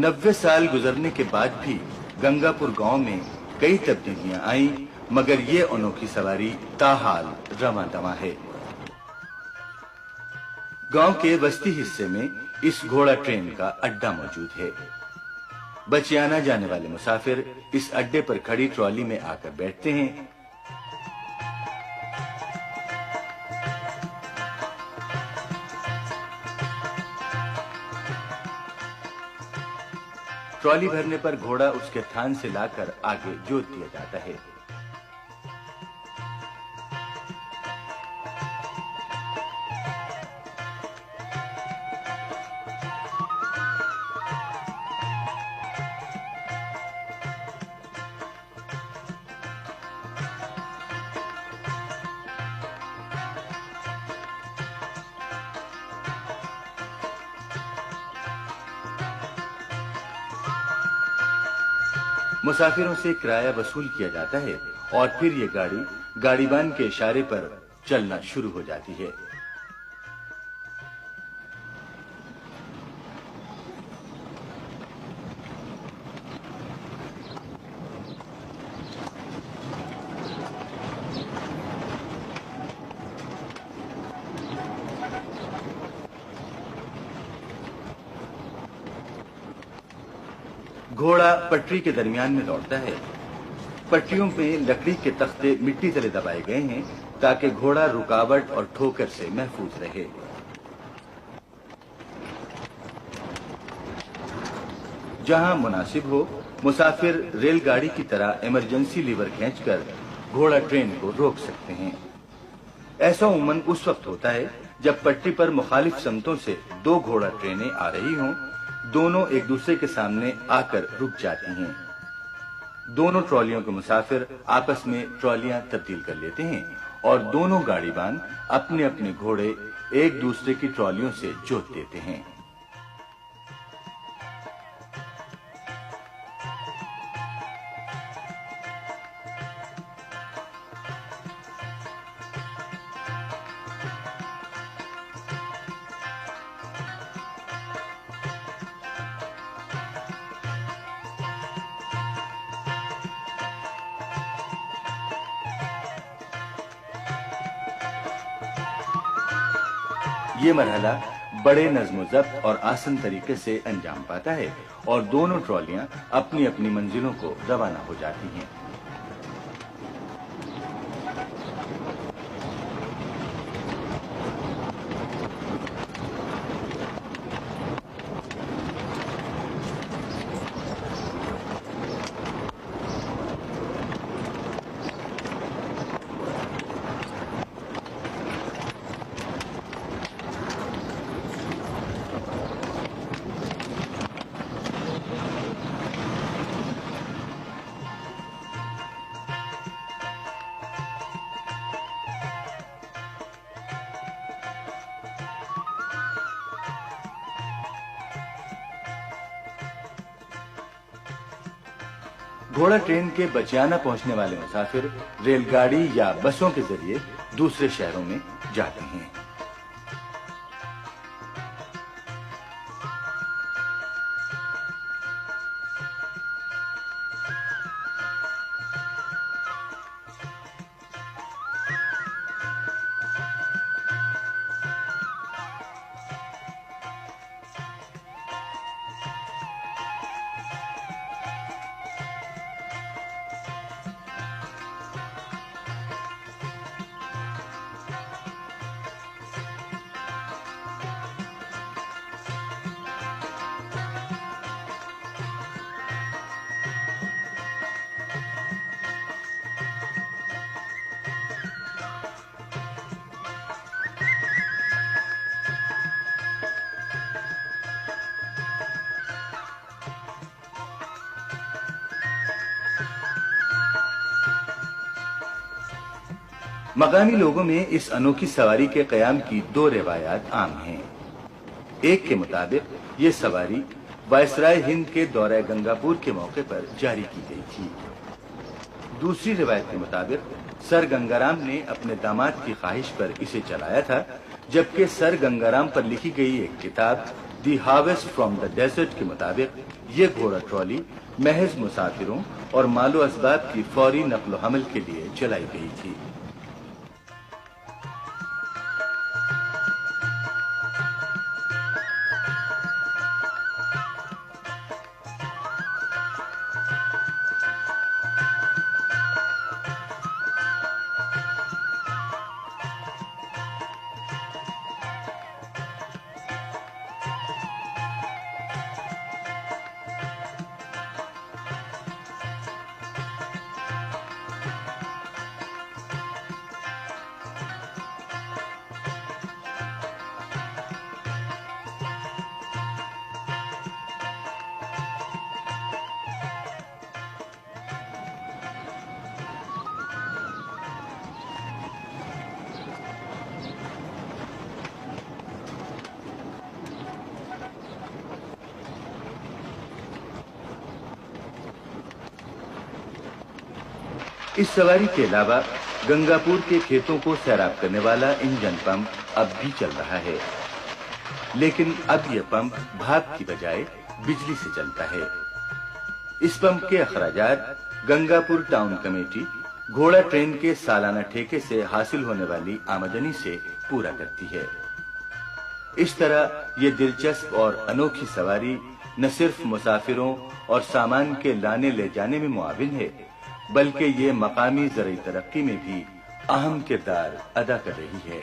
90 साल गुजरने के बाद भी गंगापुर गांव में कई तब्दीलियां आईं, मगर ये अनोखी सवारी ताहाल रवां दवां है। गांव के वस्ती हिस्से में इस घोड़ा ट्रेन का अड्डा मौजूद है। बचियाना जाने वाले मुसाफिर इस अड्डे पर खड़ी ट्रॉली में आकर बैठते हैं। ट्रॉली भरने पर घोड़ा उसके थान से लाकर आगे जोत दिया जाता है। मुसाफिरों से किराया वसूल किया जाता है और फिर ये गाड़ी गाड़ीबान के इशारे पर चलना शुरू हो जाती है। घोड़ा पटरी के दरमियान में दौड़ता है। पटरियों पे लकड़ी के तख्ते मिट्टी तले दबाए गए हैं ताकि घोड़ा रुकावट और ठोकर से महफूज रहे। जहां मुनासिब हो, मुसाफिर रेलगाड़ी की तरह इमरजेंसी लीवर खींचकर घोड़ा ट्रेन को रोक सकते हैं। ऐसा उमूमन उस वक्त होता है जब पटरी पर मुखालिफ समतों से दो घोड़ा ट्रेनें आ रही हों। दोनों एक दूसरे के सामने आकर रुक जाती हैं। दोनों ट्रॉलियों के मुसाफिर आपस में ट्रॉलियां तब्दील कर लेते हैं और दोनों गाड़ीबान अपने अपने घोड़े एक दूसरे की ट्रॉलियों से जोत देते हैं। ये मरहला बड़े नज़्म-ओ-ज़ब्त और आसान तरीके से अंजाम पाता है और दोनों ट्रॉलियां अपनी अपनी मंजिलों को रवाना हो जाती हैं। घोड़ा ट्रेन के बचियाना पहुंचने वाले मुसाफिर रेलगाड़ी या बसों के जरिए दूसरे शहरों में जाते हैं। मकामी लोगों में इस अनोखी सवारी के कयाम की दो रिवायात आम हैं। एक के मुताबिक ये सवारी वायसराय हिंद के दौरे गंगापुर के मौके पर जारी की गई थी। दूसरी रिवायत के मुताबिक सर गंगाराम ने अपने दामाद की ख्वाहिश पर इसे चलाया था, जबकि सर गंगाराम पर लिखी गई एक किताब दी हार्वेस्ट फ्रॉम द डेजर्ट के मुताबिक ये घोड़ा ट्रॉली महज मुसाफिरों और मालो असबाब की फौरी नकलो हमल के लिए चलाई गई थी। इस सवारी के अलावा गंगापुर के खेतों को सैराब करने वाला इंजन पंप अब भी चल रहा है, लेकिन अब यह पंप भाप की बजाय बिजली से चलता है। इस पंप के अखराजात गंगापुर टाउन कमेटी घोड़ा ट्रेन के सालाना ठेके से हासिल होने वाली आमदनी से पूरा करती है। इस तरह ये दिलचस्प और अनोखी सवारी न सिर्फ मुसाफिरों और सामान के लाने ले जाने में मुआविन है, बल्कि ये मकामी ज़राई तरक्की में भी अहम किरदार अदा कर रही है।